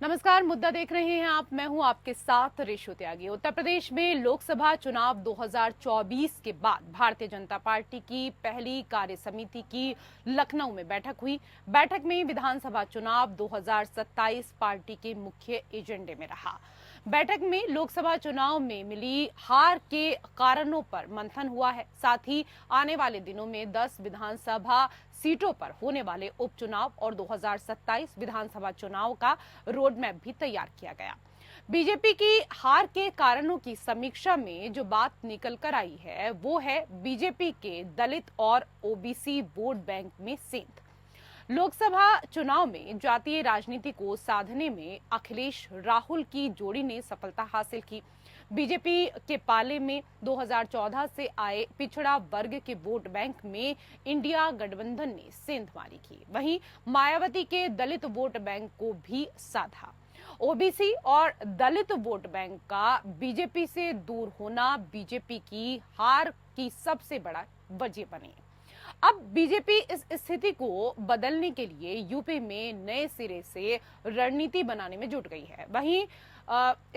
नमस्कार, मुद्दा देख रहे हैं आप। मैं हूं आपके साथ रेशु त्यागी। उत्तर प्रदेश में लोकसभा चुनाव 2024 के बाद भारतीय जनता पार्टी की पहली कार्य समिति की लखनऊ में बैठक हुई। बैठक में विधानसभा चुनाव 2027 पार्टी के मुख्य एजेंडे में रहा। बैठक में लोकसभा चुनाव में मिली हार के कारणों पर मंथन हुआ है। साथ ही आने वाले दिनों में 10 विधानसभा सीटों पर होने वाले उपचुनाव और 2027 विधानसभा चुनाव का रोड मैप भी तैयार किया गया। बीजेपी की हार के कारणों की समीक्षा में जो बात निकल कर आई है वो है बीजेपी के दलित और ओबीसी वोट बैंक में सेंध। लोकसभा चुनाव में जातीय राजनीति को साधने में अखिलेश राहुल की जोड़ी ने सफलता हासिल की। बीजेपी के पाले में 2014 से आए पिछड़ा वर्ग के वोट बैंक में इंडिया गठबंधन ने सेंध मारी की। वहीं मायावती के दलित वोट बैंक को भी साधा। ओबीसी और दलित वोट बैंक का बीजेपी से दूर होना बीजेपी की हार की सबसे बड़ा वजह बनी। अब बीजेपी इस स्थिति को बदलने के लिए यूपी में नए सिरे से रणनीति बनाने में जुट गई है। वहीं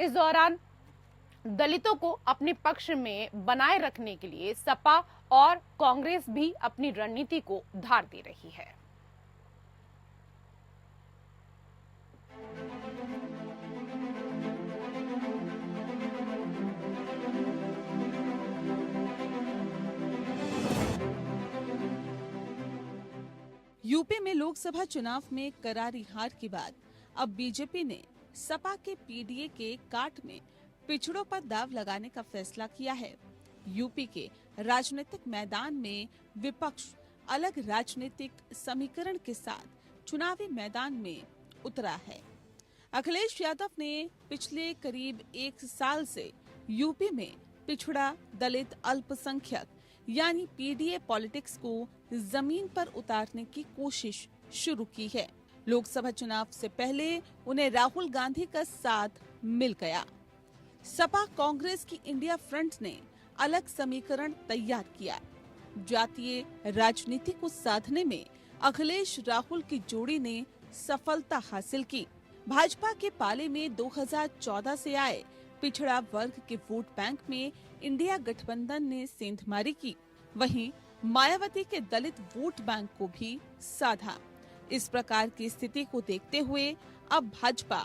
इस दौरान दलितों को अपने पक्ष में बनाए रखने के लिए सपा और कांग्रेस भी अपनी रणनीति को धार दे रही है। यूपी में लोकसभा चुनाव में करारी हार के बाद अब बीजेपी ने सपा के पीडीए के काट में पिछड़ों पर दाव लगाने का फैसला किया है। यूपी के राजनीतिक मैदान में विपक्ष अलग राजनीतिक समीकरण के साथ चुनावी मैदान में उतरा है। अखिलेश यादव ने पिछले करीब एक साल से यूपी में पिछड़ा दलित अल्पसंख्यक यानी पीडीए पॉलिटिक्स को जमीन पर उतारने की कोशिश शुरू की है। लोकसभा चुनाव से पहले उन्हें राहुल गांधी का साथ मिल गया। सपा कांग्रेस की इंडिया फ्रंट ने अलग समीकरण तैयार किया। जातीय राजनीति को साधने में अखिलेश राहुल की जोड़ी ने सफलता हासिल की। भाजपा के पाले में 2014 से आए पिछड़ा वर्ग के वोट बैंक में इंडिया गठबंधन ने सेंध मारी की। वहीं मायावती के दलित वोट बैंक को भी साधा। इस प्रकार की स्थिति को देखते हुए अब भाजपा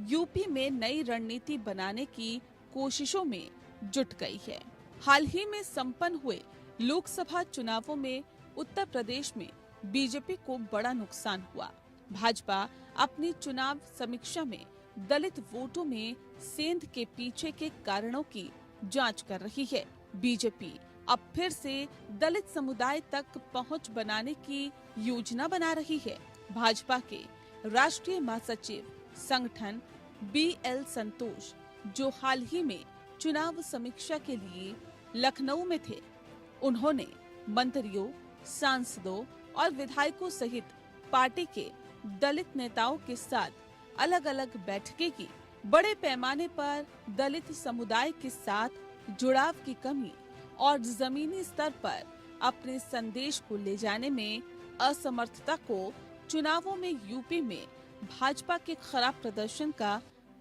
यूपी में नई रणनीति बनाने की कोशिशों में जुट गई है। हाल ही में संपन्न हुए लोकसभा चुनावों में उत्तर प्रदेश में बीजेपी को बड़ा नुकसान हुआ। भाजपा अपनी चुनाव समीक्षा में दलित वोटों में सेंध के पीछे के कारणों की जांच कर रही है। बीजेपी अब फिर से दलित समुदाय तक पहुंच बनाने की योजना बना रही है। भाजपा के राष्ट्रीय महासचिव संगठन बीएल संतोष, जो हाल ही में चुनाव समीक्षा के लिए लखनऊ में थे, उन्होंने मंत्रियों, सांसदों और विधायकों सहित पार्टी के दलित नेताओं के साथ अलग अलग बैठकें की। बड़े पैमाने पर दलित समुदाय के साथ जुड़ाव की कमी और जमीनी स्तर पर अपने संदेश को ले जाने में असमर्थता को चुनावों में यूपी में भाजपा के खराब प्रदर्शन का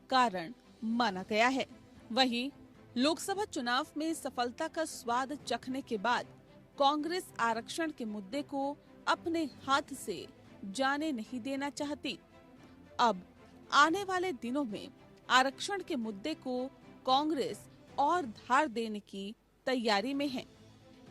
कारण माना गया है। वहीं लोकसभा चुनाव में सफलता का स्वाद चखने के बाद कांग्रेस आरक्षण के मुद्दे को अपने हाथ से जाने नहीं देना चाहती। अब आने वाले दिनों में आरक्षण के मुद्दे को कांग्रेस और धार देने की तैयारी में है।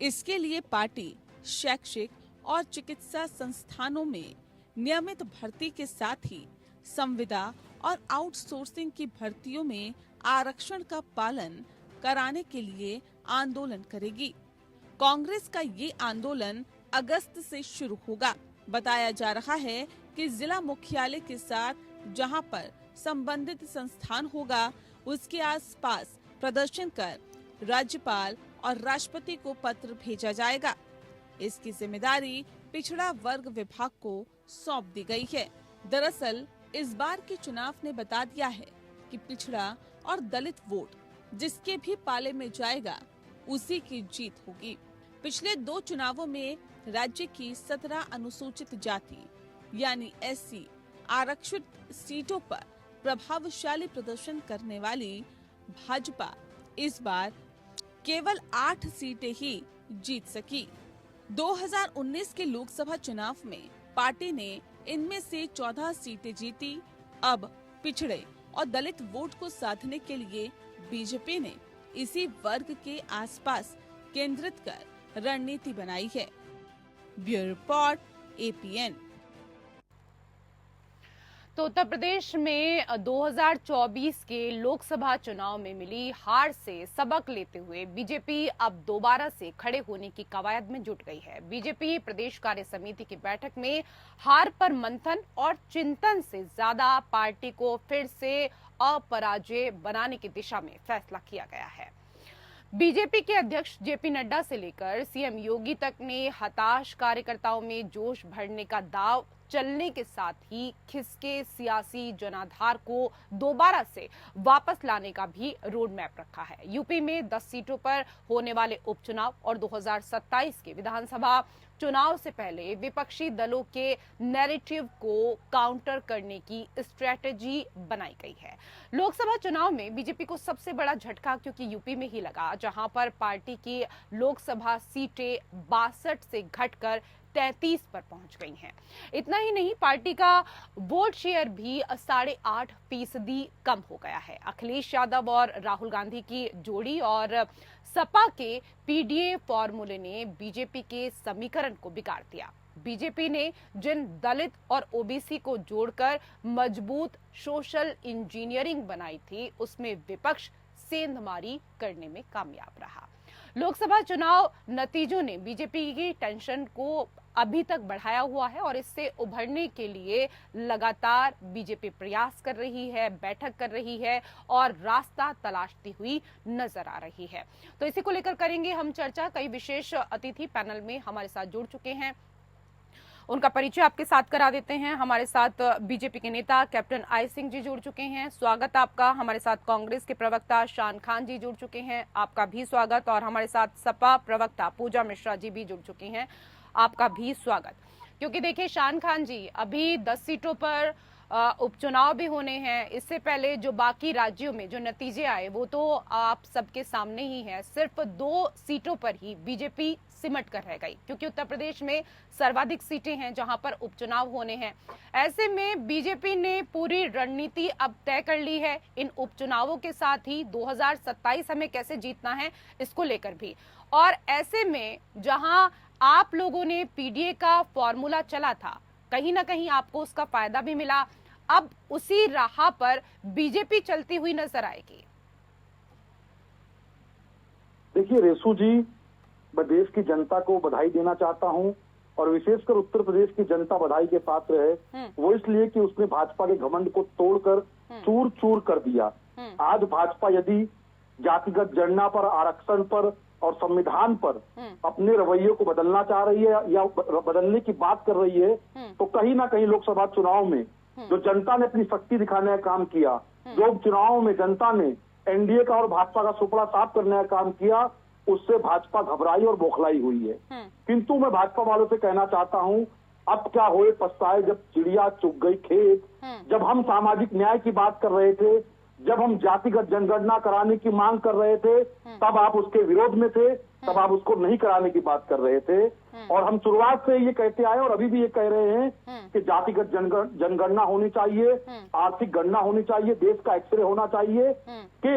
इसके लिए पार्टी शैक्षिक और चिकित्सा संस्थानों में नियमित भर्ती के साथ ही संविदा और आउटसोर्सिंग की भर्तियों में आरक्षण का पालन कराने के लिए आंदोलन करेगी। कांग्रेस का ये आंदोलन अगस्त से शुरू होगा। बताया जा रहा है कि जिला मुख्यालय के साथ जहां पर संबंधित संस्थान होगा, उसके आसपास प्रदर्शन कर राज्यपाल और राष्ट्रपति को पत्र भेजा जाएगा। इसकी जिम्मेदारी पिछड़ा वर्ग विभाग को सौंप दी गई है। दरअसल इस बार के चुनाव ने बता दिया है कि पिछड़ा और दलित वोट जिसके भी पाले में जाएगा उसी की जीत होगी। पिछले 2 चुनावों में राज्य की 17 अनुसूचित जाति यानी एससी आरक्षित सीटों पर प्रभावशाली प्रदर्शन करने वाली भाजपा इस बार केवल 8 सीटें ही जीत सकी। 2019 के लोकसभा चुनाव में पार्टी ने इनमें से 14 सीटें जीती। अब पिछड़े और दलित वोट को साधने के लिए बीजेपी ने इसी वर्ग के आसपास केंद्रित कर रणनीति बनाई है। Bureau report, APN। तो उत्तर प्रदेश में 2024 के लोकसभा चुनाव में मिली हार से सबक लेते हुए बीजेपी अब दोबारा से खड़े होने की कवायद में जुट गई है। बीजेपी प्रदेश कार्य समिति की बैठक में हार पर मंथन और चिंतन से ज्यादा पार्टी को फिर से अपराजय बनाने की दिशा में फैसला किया गया है। बीजेपी के अध्यक्ष जेपी नड्डा से लेकर सीएम योगी तक ने हताश कार्यकर्ताओं में जोश भरने का दाव चलने के साथ ही खिसके सियासी जनाधार को दोबारा से वापस लाने का भी रोड मैप रखा है। यूपी में 10 सीटों पर होने वाले उपचुनाव और 2027 के विधानसभा चुनाव से पहले विपक्षी दलों के नैरेटिव को काउंटर करने की स्ट्रेटेजी बनाई गई है। लोकसभा चुनाव में बीजेपी को सबसे बड़ा झटका क्योंकि यूपी में ही लगा, जहां पर पार्टी की लोकसभा सीटें 62 से घटकर 33 पर पहुंच गई हैं। इतना ही नहीं, पार्टी का वोट शेयर भी 8.5% कम हो गया है। अखिलेश यादव और राहुल गांधी की जोड़ी और सपा के पीडीए फॉर्मूले ने बीजेपी के समीकरण को बिगाड़ दिया। बीजेपी ने जिन दलित और ओबीसी को जोड़कर मजबूत सोशल इंजीनियरिंग बनाई थी, उसमें विपक्ष सेंधमारी करने में कामयाब रहा। लोकसभा चुनाव नतीजों ने बीजेपी की टेंशन को अभी तक बढ़ाया हुआ है और इससे उभरने के लिए लगातार बीजेपी प्रयास कर रही है, बैठक कर रही है और रास्ता तलाशती हुई नजर आ रही है। तो इसी को लेकर करेंगे हम चर्चा। कई विशेष अतिथि पैनल में हमारे साथ जुड़ चुके हैं, उनका परिचय आपके साथ करा देते हैं। हमारे साथ बीजेपी के नेता कैप्टन आई सिंह जी जुड़ चुके हैं, स्वागत आपका। हमारे साथ कांग्रेस के प्रवक्ता शान खान जी जुड़ चुके हैं, आपका भी स्वागत। और हमारे साथ सपा प्रवक्ता पूजा मिश्रा जी भी जुड़ चुकी हैं, आपका भी स्वागत। क्योंकि देखिए शान खान जी, अभी 10 सीटों पर उपचुनाव भी होने हैं। इससे पहले जो बाकी राज्यों में जो नतीजे आए वो तो आप सबके सामने ही है। सिर्फ 2 सीटों पर ही बीजेपी सिमट कर रह गई, क्योंकि उत्तर प्रदेश में सर्वाधिक सीटें हैं जहां पर उपचुनाव होने हैं। ऐसे में बीजेपी ने पूरी रणनीति अब तय कर ली है। इन उपचुनावों के साथ ही 2027 हमें कैसे जीतना है इसको लेकर भी। और ऐसे में जहां आप लोगों ने पीडीए का फॉर्मूला चला था, कहीं ना कहीं आपको उसका फायदा भी मिला। अब उसी राह पर बीजेपी चलती हुई नजर आएगी। देखिए रेसू जी, मैं देश की जनता को बधाई देना चाहता हूं और विशेषकर उत्तर प्रदेश की जनता बधाई के पात्र है। वो इसलिए कि उसने भाजपा के घमंड को तोड़कर चूर चूर कर दिया। आज भाजपा यदि जातिगत जनगणना पर, आरक्षण पर और संविधान पर अपने रवैये को बदलना चाह रही है या बदलने की बात कर रही है, तो कहीं ना कहीं लोकसभा चुनाव में जो जनता ने अपनी शक्ति दिखाने का काम किया, जो चुनाव में जनता ने एनडीए का और भाजपा का सुपड़ा साफ करने का काम किया, उससे भाजपा घबराई और बौखलाई हुई है। किंतु मैं भाजपा वालों से कहना चाहता हूं, अब क्या होए पछताए जब चिड़िया चुग गई खेत। जब हम सामाजिक न्याय की बात कर रहे थे, जब हम जातिगत जनगणना कराने की मांग कर रहे थे, तब आप उसके विरोध में थे, तब आप उसको नहीं कराने की बात कर रहे थे। और हम शुरुआत से ये कहते आए और अभी भी ये कह रहे हैं कि जातिगत जनगणना होनी चाहिए, आर्थिक गणना होनी चाहिए, देश का एक्सरे होना चाहिए कि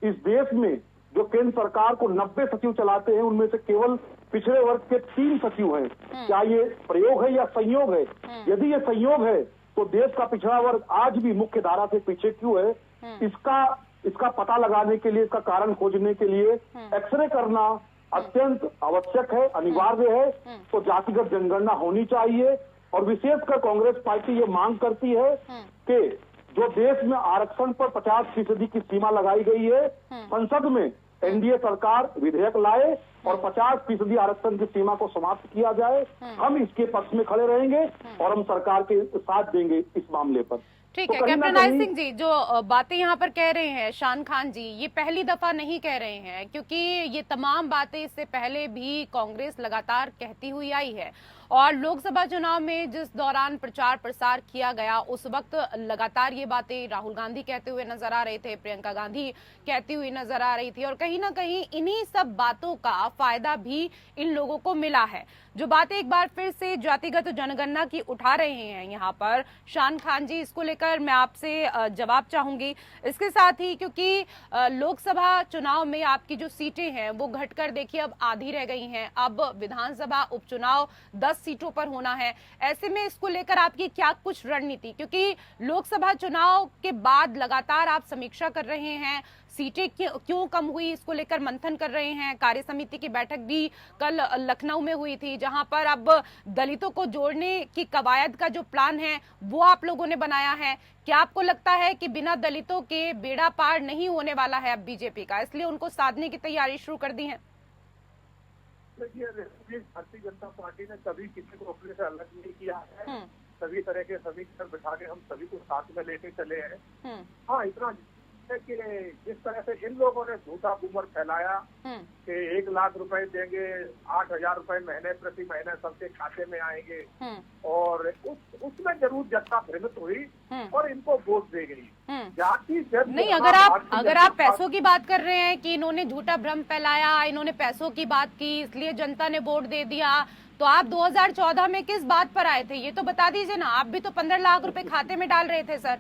इस देश में जो केंद्र सरकार को 90 सचिव चलाते हैं, उनमें से केवल पिछड़े वर्ग के 3 सचिव हैं। क्या ये प्रयोग है या संयोग है? यदि ये संयोग है तो देश का पिछड़ा वर्ग आज भी मुख्य धारा से पीछे क्यों है? इसका पता लगाने के लिए, इसका कारण खोजने के लिए एक्सरे करना अत्यंत आवश्यक है, अनिवार्य है। तो जातिगत जनगणना होनी चाहिए। और विशेषकर कांग्रेस पार्टी ये मांग करती है कि जो देश में आरक्षण पर 50% की सीमा लगाई गई है, संसद में एनडीए सरकार विधेयक लाए और 50% आरक्षण की सीमा को समाप्त किया जाए। हम इसके पक्ष में खड़े रहेंगे और हम सरकार के साथ देंगे इस मामले पर। ठीक है कैप्टन आई सिंह जी, जो बातें यहाँ पर कह रहे हैं शान खान जी, ये पहली दफा नहीं कह रहे हैं, क्योंकि ये तमाम बातें इससे पहले भी कांग्रेस लगातार कहती हुई आई है। और लोकसभा चुनाव में जिस दौरान प्रचार प्रसार किया गया उस वक्त लगातार ये बातें राहुल गांधी कहते हुए नजर आ रहे थे, प्रियंका गांधी कहती हुई नजर आ रही थी और कहीं ना कहीं इन्हीं सब बातों का फायदा भी इन लोगों को मिला है। जो बातें एक बार फिर से जातिगत जनगणना की उठा रहे हैं यहाँ पर शान खान जी, इसको लेकर मैं आपसे जवाब चाहूंगी। इसके साथ ही क्योंकि लोकसभा चुनाव में आपकी जो सीटें हैं वो घटकर देखिए अब आधी रह गई हैं, अब विधानसभा उपचुनाव 10 सीटों पर होना है। ऐसे में इसको लेकर आपकी क्या कुछ रणनीति, क्योंकि लोकसभा चुनाव के बाद लगातार आप समीक्षा कर रहे हैं, सीटें क्यों कम हुई इसको लेकर मंथन कर रहे हैं। कार्य समिति की बैठक भी कल लखनऊ में हुई थी जहां पर अब दलितों को जोड़ने की कवायद का जो प्लान है वो आप लोगों ने बनाया है। क्या आपको लगता है कि बिना दलितों के बेड़ा पार नहीं होने वाला है अब बीजेपी का, इसलिए उनको साधने की तैयारी शुरू कर दी है? देखिए, भारतीय जनता पार्टी ने कभी किसी को अपने से अलग नहीं किया है। सभी तरह के समीकरण बिठा के हम सभी को साथ में लेके चले हैं। हाँ, इतना है कि जिस तरह से इन लोगों ने झूठा गुमर फैलाया कि 1 लाख रुपए देंगे, 8,000 रुपए महीने प्रति महीने सबके खाते में आएंगे, और उसमें जरूर जनता भ्रमित हुई और इनको वोट दे गई। जाति नहीं, अगर आप पैसों की बात कर रहे हैं कि इन्होंने झूठा भ्रम फैलाया, इन्होंने पैसों की बात की इसलिए जनता ने वोट दे दिया, तो आप 2014 में किस बात पर आए थे ये तो बता दीजिए ना। आप भी तो 15 लाख रुपए खाते में डाल रहे थे सर।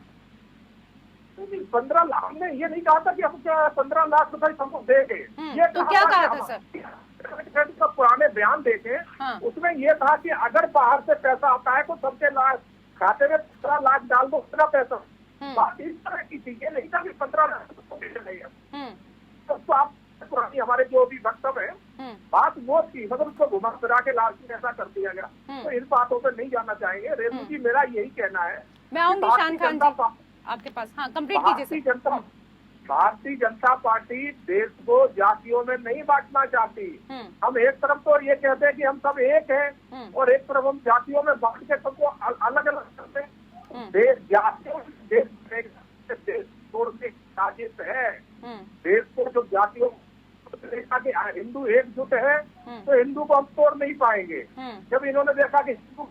15 लाख, हमने ये नहीं कहा था कि हम 15 लाख रुपए हमको देंगे। ये तो क्या कहा था सर? का पुराने बयान देखे, उसमें ये था कि अगर बाहर से पैसा आता है तो सबके खाते में 15 लाख डाल दो, उतना पैसा। बात इस तरह की थी, ये नहीं था कि 15 लाख नहीं है। तो आप पुरानी हमारे जो भी वक्तव्य है बात वो थी, मतलब उसको घुमा फिरा के लालची ऐसा कर दिया गया। तो इन बातों पर नहीं जाना चाहेंगे। रेणु जी, मेरा यही कहना है। मैं आऊंगी शान खान जी आपके पास। हाँ, कंप्लीट कीजिए। भारतीय जनता पार्टी देश को जातियों में नहीं बांटना चाहती। हम एक तरफ तो ये कहते हैं कि हम सब एक हैं और एक तरफ हम जातियों में बांट के सबको अलग अलग करते हैं। देश जातियों देश तोड़ने की साजिश है। देश को जो जातियों देखा कि हिंदू एकजुट है तो हिंदू को हम तोड़ नहीं पाएंगे। जब इन्होंने देखा कि हिंदू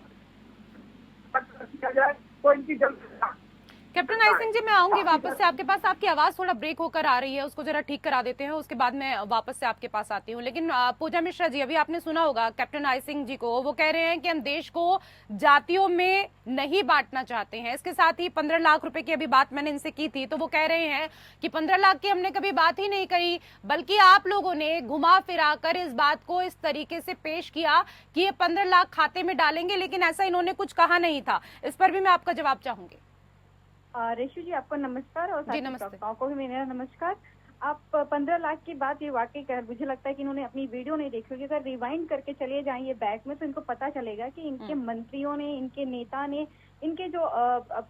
किया जाए तो इनकी जनता। कैप्टन आई सिंह जी, मैं आऊंगी वापस से आपके पास। आपकी आवाज थोड़ा ब्रेक होकर आ रही है, उसको जरा ठीक करा देते हैं, उसके बाद मैं वापस से आपके पास आती हूँ। लेकिन पूजा मिश्रा जी, अभी आपने सुना होगा कैप्टन आई सिंह जी को, वो कह रहे हैं कि हम देश को जातियों में नहीं बांटना चाहते हैं। इसके साथ ही 15 लाख रुपए की अभी बात मैंने इनसे की थी, तो वो कह रहे हैं कि 15 लाख की हमने कभी बात ही नहीं करी, बल्कि आप लोगों ने घुमा फिरा कर इस बात को इस तरीके से पेश किया कि ये 15 लाख खाते में डालेंगे, लेकिन ऐसा इन्होंने कुछ कहा नहीं था। इस पर भी मैं आपका जवाब चाहूंगी। रेशु जी, आपको नमस्कार और श्रोताओं को भी मेरा नमस्कार। आप 15 लाख की बात ये वाकई मुझे लगता है कि इन्होंने अपनी वीडियो नहीं देखी होगी। अगर रिवाइंड करके चले जाएंगे बैक में तो इनको पता चलेगा कि इनके मंत्रियों ने, इनके नेता ने, इनके जो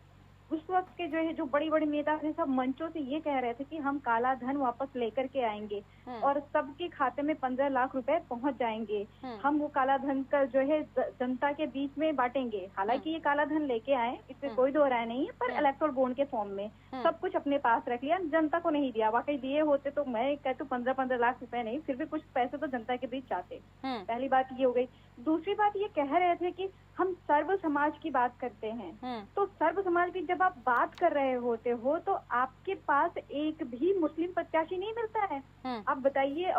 उस वक्त के जो है जो बड़ी बड़ी नेता थे सब मंचों से ये कह रहे थे कि हम काला धन वापस लेकर के आएंगे और सबके खाते में 15 लाख रुपए पहुंच जाएंगे। हम वो काला धन का जो है जनता के बीच में बांटेंगे। हालांकि ये काला धन लेके आए, इससे कोई दो राय नहीं है, पर इलेक्टोरल बॉन्ड के फॉर्म में सब कुछ अपने पास रख लिया, जनता को नहीं दिया। वाकई दिए होते तो मैं कहती हूँ 15 लाख रुपए नहीं, फिर भी कुछ पैसे तो जनता के बीच जाते। पहली बात ये हो गई। दूसरी बात ये कह रहे थे कि हम सर्व समाज की बात करते हैं, तो सर्व समाज की जब आप बात कर रहे होते हो तो आपके पास एक भी मुस्लिम प्रत्याशी नहीं मिलता है। आप बताइए,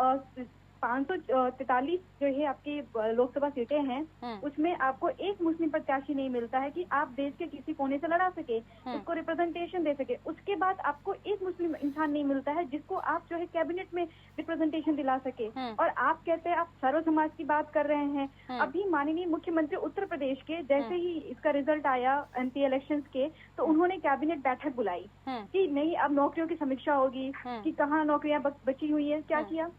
543 जो है आपकी लोकसभा सीटें हैं, उसमें आपको एक मुस्लिम प्रत्याशी नहीं मिलता है कि आप देश के किसी कोने से लड़ा सके, उसको रिप्रेजेंटेशन दे सके। उसके बाद आपको एक मुस्लिम इंसान नहीं मिलता है जिसको आप जो है कैबिनेट में रिप्रेजेंटेशन दिला सके। और आप कहते हैं आप सर्व समाज की बात कर रहे हैं। अभी माननीय मुख्यमंत्री उत्तर प्रदेश के जैसे ही इसका रिजल्ट आया एमपी इलेक्शंस के, तो उन्होंने कैबिनेट बैठक बुलाई कि नहीं अब नौकरियों की समीक्षा होगी कि कहाँ नौकरियां बची हुई है, क्या किया।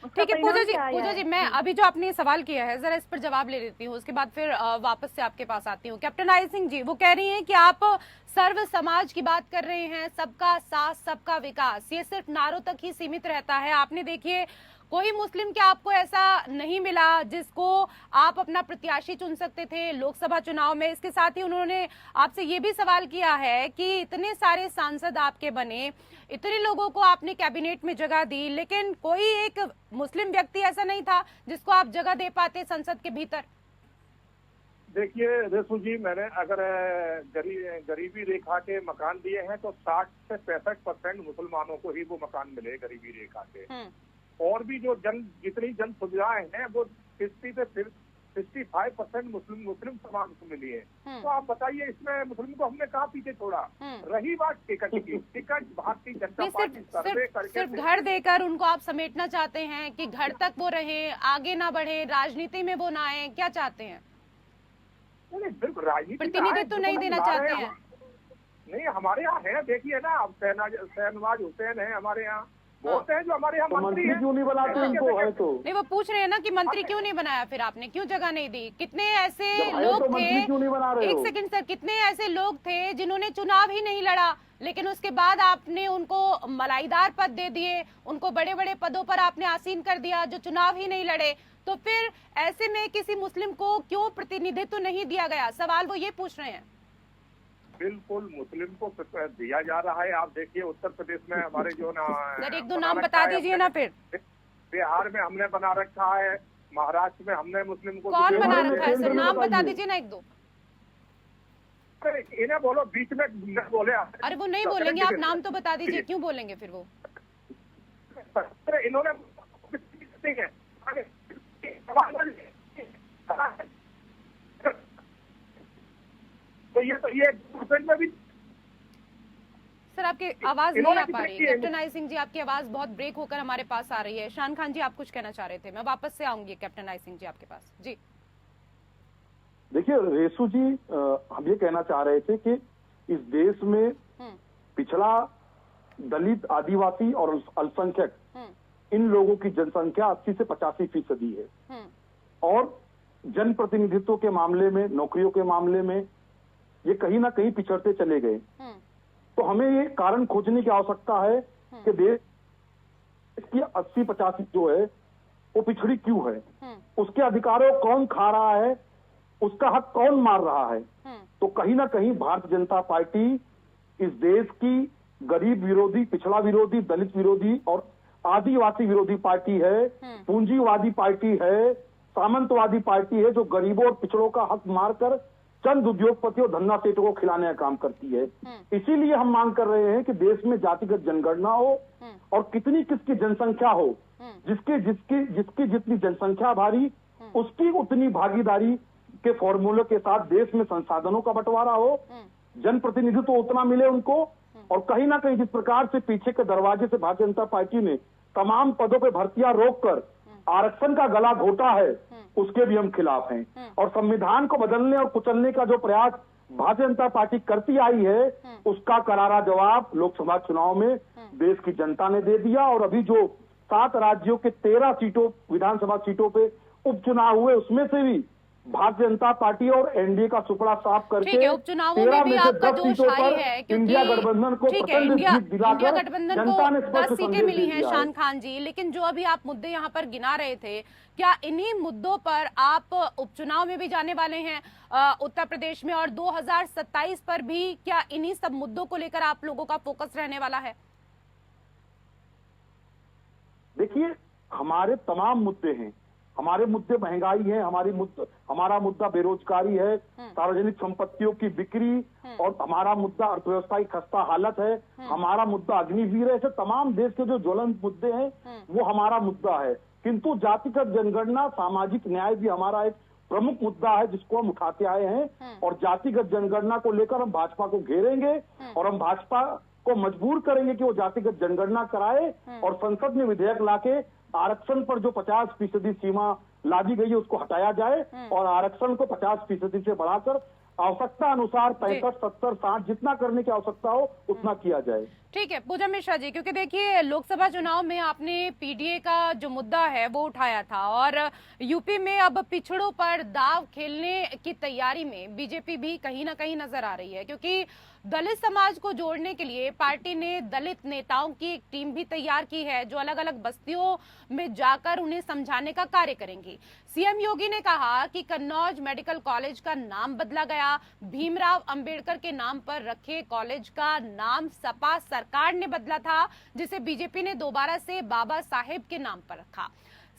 ठीक है पूजा जी, मैं अभी जो आपने सवाल किया है जरा इस पर जवाब ले लेती हूँ, उसके बाद फिर वापस से आपके पास आती हूँ। कैप्टन आई सिंह जी, वो कह रही हैं कि आप सर्व समाज की बात कर रहे हैं, सबका साथ सबका विकास, ये सिर्फ नारों तक ही सीमित रहता है। आपने देखिए कोई मुस्लिम क्या आपको ऐसा नहीं मिला जिसको आप अपना प्रत्याशी चुन सकते थे लोकसभा चुनाव में। इसके साथ ही उन्होंने आपसे ये भी सवाल किया है कि इतने सारे सांसद आपके बने, इतने लोगों को आपने कैबिनेट में जगह दी, लेकिन कोई एक मुस्लिम व्यक्ति ऐसा नहीं था जिसको आप जगह दे पाते संसद के भीतर। देखिए रेशु जी, मैंने अगर गरीबी रेखा के मकान दिए हैं तो 60 से 65% मुसलमानों को ही वो मकान मिले गरीबी रेखा के। और भी जो जितनी जन सुविधाएं हैं वो 65% मुस्लिम समाज को मिली है। तो आप बताइए इसमें मुस्लिम को हमने कहाँ पीछे छोड़ा। रही बात टिकट की, टिकट भारतीय जनता पार्टी सर्वे करके सिर्फ घर देकर उनको आप समेटना चाहते हैं कि घर तक वो रहे, आगे ना बढ़े, राजनीति में वो ना आए, क्या चाहते हैं? नहीं, बिल्कुल राजनीति प्रतिनिधित्व नहीं देना चाहते हैं। नहीं, हमारे यहाँ है, देखिए ना, अब शहनवाज हुसैन है हमारे यहाँ, बहुत है जो हमारे यहाँ मंत्री हैं। क्यों नहीं बनाते उनको? है तो नहीं, वो पूछ रहे हैं ना कि मंत्री क्यों नहीं बनाया, फिर आपने क्यों जगह नहीं दी? कितने ऐसे लोग थे, क्यों नहीं बना रहे एक सेकंड सर, कितने ऐसे लोग थे जिन्होंने चुनाव ही नहीं लड़ा, लेकिन उसके बाद आपने उनको मलाईदार पद दे दिए, उनको बड़े बड़े पदों पर आपने आसीन कर दिया जो चुनाव ही नहीं लड़े। तो फिर ऐसे में किसी मुस्लिम को क्यों प्रतिनिधित्व नहीं दिया गया? सवाल वो ये पूछ रहे हैं। बिल्कुल मुस्लिम को दिया जा रहा है। आप देखिए उत्तर प्रदेश में हमारे जो ना सर एक दो नाम बता दीजिए ना। फिर बिहार में हमने बना रखा है, महाराष्ट्र में हमने मुस्लिम को कौन बना रखा है सर? नाम बता दीजिए ना एक दो। इन्हें बोलो, बीच में न बोले। अरे वो नहीं बोलेंगे, आप नाम तो बता दीजिए, क्यों बोलेंगे फिर वो? इन्होंने तो ये में भी सर आपकी आवाज नहीं आ पा रही है। कैप्टन आई सिंह जी, आपकी आवाज बहुत ब्रेक होकर हमारे पास आ रही है। शान खान जी, आप कुछ कहना चाह रहे थे, मैं वापस से आऊंगी कैप्टन आई सिंह जी आपके पास। जी देखिए रेशु जी, हम ये कहना चाह रहे थे कि इस देश में पिछड़ा, दलित, आदिवासी और अल्पसंख्यक, इन लोगों की जनसंख्या 80 से 85% है। और जनप्रतिनिधित्व के मामले में, नौकरियों के मामले में ये कहीं ना कहीं पिछड़ते चले गए। तो हमें ये कारण खोजने की आवश्यकता है कि देश की 80-85 जो है वो पिछड़ी क्यों है, उसके अधिकारों को कौन खा रहा है, उसका हक कौन मार रहा है। तो कहीं ना कहीं भारतीय जनता पार्टी इस देश की गरीब विरोधी, पिछड़ा विरोधी, दलित विरोधी और आदिवासी विरोधी पार्टी है, पूंजीवादी पार्टी है, सामंतवादी पार्टी है, जो गरीबों और पिछड़ों का हक मारकर चंद उद्योगपतियों, धन्ना सेठों को खिलाने का काम करती है। इसीलिए हम मांग कर रहे हैं कि देश में जातिगत जनगणना हो और कितनी किसकी जनसंख्या हो, जिसकी जितनी जनसंख्या भारी उसकी उतनी भागीदारी के फॉर्मूले के साथ देश में संसाधनों का बंटवारा हो, जनप्रतिनिधित्व तो उतना मिले उनको। और कहीं ना कहीं जिस प्रकार से पीछे के दरवाजे से भारतीय जनता पार्टी ने तमाम पदों पे भर्तियां रोककर आरक्षण का गला घोटा है, उसके भी हम खिलाफ हैं। और संविधान को बदलने और कुचलने का जो प्रयास भारतीय जनता पार्टी करती आई है, उसका करारा जवाब लोकसभा चुनाव में देश की जनता ने दे दिया। और अभी जो 7 राज्यों के 13 सीटों, विधानसभा सीटों पे उपचुनाव हुए, उसमें से भी भारतीय जनता पार्टी और एनडीए का सुपड़ा साफ करके उपचुनावों में भी आपका जोश हाई है, क्योंकि इंडिया गठबंधन को इंडिया गठबंधन को 10 सीटें मिली हैं शान खान जी। लेकिन जो अभी आप मुद्दे यहाँ पर गिना रहे थे, क्या इन्हीं मुद्दों पर आप उपचुनाव में भी जाने वाले हैं उत्तर प्रदेश में, और 2027 पर भी क्या इन्हीं सब मुद्दों को लेकर आप लोगों का फोकस रहने वाला है? देखिए, हमारे तमाम मुद्दे हैं। हमारे मुद्दे महंगाई है, हमारा मुद्दा बेरोजगारी है, सार्वजनिक संपत्तियों की बिक्री, और हमारा मुद्दा अर्थव्यवस्था की खस्ता हालत है, हमारा मुद्दा अग्निवीर है। ऐसे तमाम देश के जो ज्वलंत मुद्दे हैं वो हमारा मुद्दा है। किंतु जातिगत जनगणना, सामाजिक न्याय भी हमारा एक प्रमुख मुद्दा है जिसको हम उठाते आए हैं। और जातिगत जनगणना को लेकर हम भाजपा को घेरेंगे और हम भाजपा को मजबूर करेंगे कि वो जातिगत जनगणना कराए और संसद में विधेयक लाके आरक्षण पर जो 50% सीमा लादी गई है उसको हटाया जाए और आरक्षण को 50% से बढ़ाकर आवश्यकता अनुसार 65, 70, 60 जितना करने की आवश्यकता हो उतना किया जाए। ठीक है पूजा मिश्रा जी, क्योंकि देखिए लोकसभा चुनाव में आपने पीडीए का जो मुद्दा है वो उठाया था, और यूपी में अब पिछड़ों पर दाव खेलने की तैयारी में बीजेपी भी कहीं ना कहीं नजर आ रही है, क्योंकि दलित समाज को जोड़ने के लिए पार्टी ने दलित नेताओं की एक टीम भी तैयार की है जो अलग अलग बस्तियों में जाकर उन्हें समझाने का कार्य करेंगी। सीएम योगी ने कहा कि कन्नौज मेडिकल कॉलेज का नाम बदला गया, भीमराव अंबेडकर के नाम पर रखे कॉलेज का नाम सपा सरकार ने बदला था, जिसे बीजेपी ने दोबारा से बाबा साहेब के नाम पर रखा।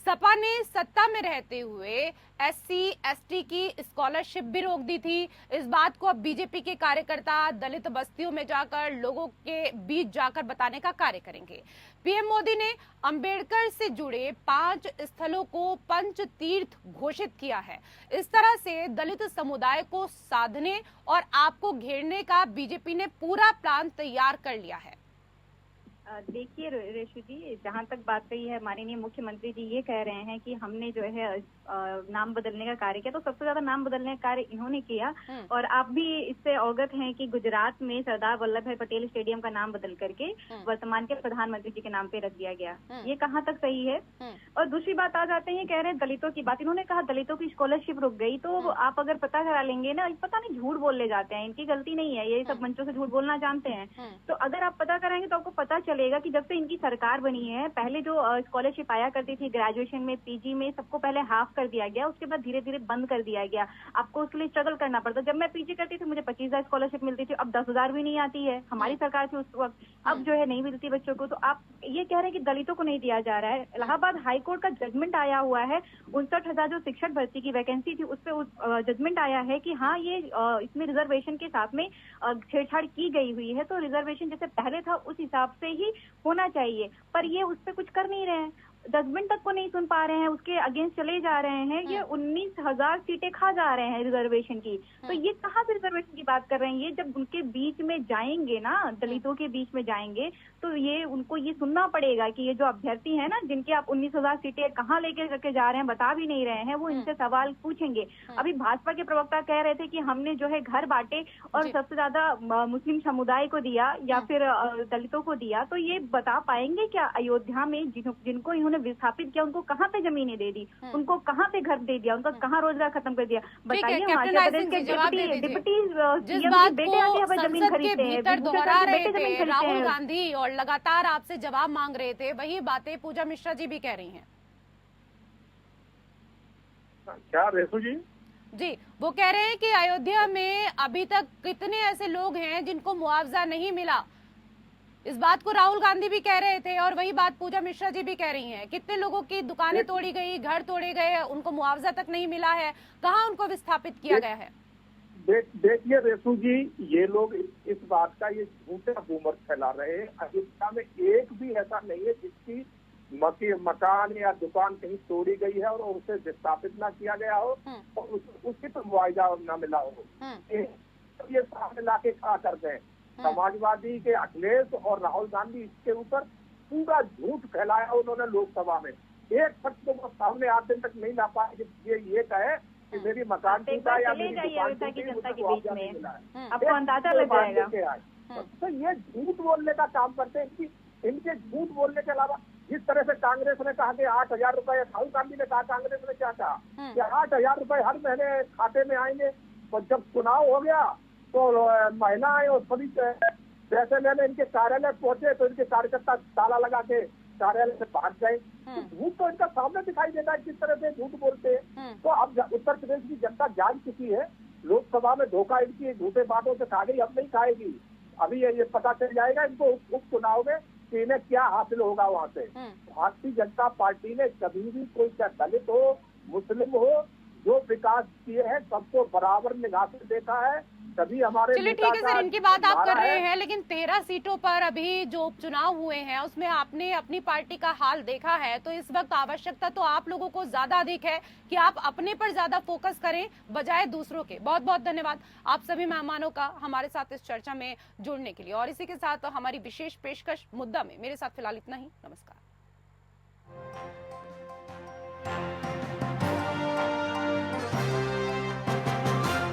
सपा ने सत्ता में रहते हुए SC ST की स्कॉलरशिप भी रोक दी थी। इस बात को अब बीजेपी के कार्यकर्ता दलित बस्तियों में जाकर लोगों के बीच जाकर बताने का कार्य करेंगे। पीएम मोदी ने अंबेडकर से जुड़े 5 स्थलों को पंच तीर्थ घोषित किया है। इस तरह से दलित समुदाय को साधने और आपको घेरने का बीजेपी ने पूरा प्लान तैयार कर लिया है। देखिए रेशु जी, जहाँ तक बात रही है, माननीय मुख्यमंत्री जी ये कह रहे हैं कि हमने जो है नाम बदलने का कार्य किया, तो सबसे ज्यादा नाम बदलने का कार्य इन्होंने किया। और आप भी इससे अवगत हैं कि गुजरात में सरदार वल्लभ भाई पटेल स्टेडियम का नाम बदल करके वर्तमान के प्रधानमंत्री जी के नाम पे रख दिया गया। ये कहाँ तक सही है? और दूसरी बात आ जाते हैं, कह रहे हैं दलितों की बात। इन्होंने कहा दलितों की स्कॉलरशिप रुक गई, तो आप अगर पता करा लेंगे ना, पता नहीं झूठ बोल ले जाते हैं, इनकी गलती नहीं है, ये सब मंचों से झूठ बोलना जानते हैं। तो अगर आप पता कराएंगे तो आपको पता चलेगा कि जब से इनकी सरकार बनी है, पहले जो स्कॉलरशिप आया करती थी ग्रेजुएशन में, PG में, सबको पहले हाफ कर दिया गया, उसके बाद धीरे धीरे बंद कर दिया गया। आपको उसके लिए स्ट्रगल करना पड़ता। जब मैं PG करती थी मुझे 25,000 स्कॉलरशिप मिलती थी, अब 10,000 भी नहीं आती है, हमारी सरकार थी उस वक्त। अब जो है नहीं मिलती बच्चों को। तो आप ये कह रहे हैं कि दलितों को नहीं दिया जा रहा है। इलाहाबाद हाईकोर्ट का जजमेंट आया हुआ है, 59,000 जो शिक्षक भर्ती की वैकेंसी थी उस पर जजमेंट आया है कि हाँ ये इसमें रिजर्वेशन के साथ में छेड़छाड़ की गई हुई है, तो रिजर्वेशन जैसे पहले था उस हिसाब से ही होना चाहिए। पर ये उस पर कुछ कर नहीं रहे हैं, जजमेंट तक को नहीं सुन पा रहे हैं, उसके अगेंस्ट चले जा रहे हैं। ये 19,000 सीटें खा जा रहे हैं रिजर्वेशन की। तो ये कहाँ से रिजर्वेशन की बात कर रहे हैं? ये जब उनके बीच में जाएंगे ना, दलितों के बीच में जाएंगे, तो ये उनको ये सुनना पड़ेगा कि ये जो अभ्यर्थी है ना, जिनके आप 19,000 सीटें कहाँ लेके करके जा रहे हैं, बता भी नहीं रहे हैं, वो इनसे सवाल पूछेंगे। अभी भाजपा के प्रवक्ता कह रहे थे कि हमने जो है घर बांटे और सबसे ज्यादा मुस्लिम समुदाय को दिया या फिर दलितों को दिया। तो ये बता पाएंगे क्या अयोध्या में जिनको इन्होंने विस्थापित किया, उनको कहाँ पे जमीनें दे दी, उनको कहाँ पे घर दे दिया, उनका कहाँ रोजगार खत्म कर दिया? बताइए। मध्य प्रदेश के डिप्टी बेटे आके हमें जमीन खरीदते हैं, दोहरा रहे थे राहुल गांधी और लगातार आपसे जवाब मांग रहे थे, वही बातें पूजा मिश्रा जी भी कह रही हैं। क्या रेशु जी? जी, वो कह रहे हैं कि अयोध्या में अभी तक कितने ऐसे लोग हैं जिनको मुआवजा नहीं मिला। इस बात को राहुल गांधी भी कह रहे थे और वही बात पूजा मिश्रा जी भी कह रही हैं। कितने लोगों की दुकानें तोड़ी गई, घर तोड़े गए, उनको मुआवजा तक नहीं मिला है, कहाँ उनको विस्थापित किया गया है? देखिए रेशु जी, ये लोग इस बात का ये झूठा रूमर फैला रहे हैं। अयोध्या में एक भी ऐसा नहीं है जिसकी मकान या दुकान कहीं तोड़ी गई है और उसे विस्थापित ना किया गया हो और उसकी तो मुआवजा न मिला हो। ये सामने लाके खड़ा करते हैं। समाजवादी के अखिलेश और राहुल गांधी इसके ऊपर पूरा झूठ फैलाया उन्होंने लोकसभा में। एक शख्स को सामने आज दिन तक नहीं ला पाए ये कहे कि मेरी मकान टूटा या मेरी दुकान टूटी, मुझे मुआवजा नहीं मिला है। आपको अंदाजा लग जाएगा। तो ये झूठ बोलने का काम करते हैं कि इनके झूठ बोलने के अलावा जिस तरह से कांग्रेस ने कहा कि 8,000 रुपए, राहुल गांधी ने कहा, कांग्रेस ने क्या कहा कि 8,000 रुपए हर महीने खाते में आएंगे। और जब चुनाव हो गया तो महिलाएं और सभी पैसे लेने इनके कार्यालय पहुंचे तो इनके कार्यकर्ता ताला लगा के कार्यालय से भाग गए। तो झूठ तो इनका सामने दिखाई देता है किस तरह से झूठ बोलते हैं। तो अब उत्तर प्रदेश की जनता जान चुकी है, लोकसभा में धोखा इनकी झूठे बातों से खा गई, अब नहीं खाएगी। अभी ये पता चल जाएगा इनको उपचुनाव में कि इन्हें क्या हासिल होगा वहाँ से। भारतीय जनता पार्टी ने कभी भी कोई दलित हो, मुस्लिम हो, जो विकास किए हैं सबको बराबर निगाह से देखा है। तभी हमारे चलिए ठीक है सर, इनकी बात आप कर रहे हैं, लेकिन 13 सीटों पर अभी जो उपचुनाव हुए हैं उसमें आपने अपनी पार्टी का हाल देखा है, तो इस वक्त आवश्यकता तो आप लोगों को ज्यादा अधिक है कि आप अपने पर ज्यादा फोकस करें बजाय दूसरों के। बहुत बहुत धन्यवाद आप सभी मेहमानों का हमारे साथ इस चर्चा में जुड़ने के लिए। और इसी के साथ हमारी विशेष पेशकश मुद्दा में मेरे साथ फिलहाल इतना ही। नमस्कार।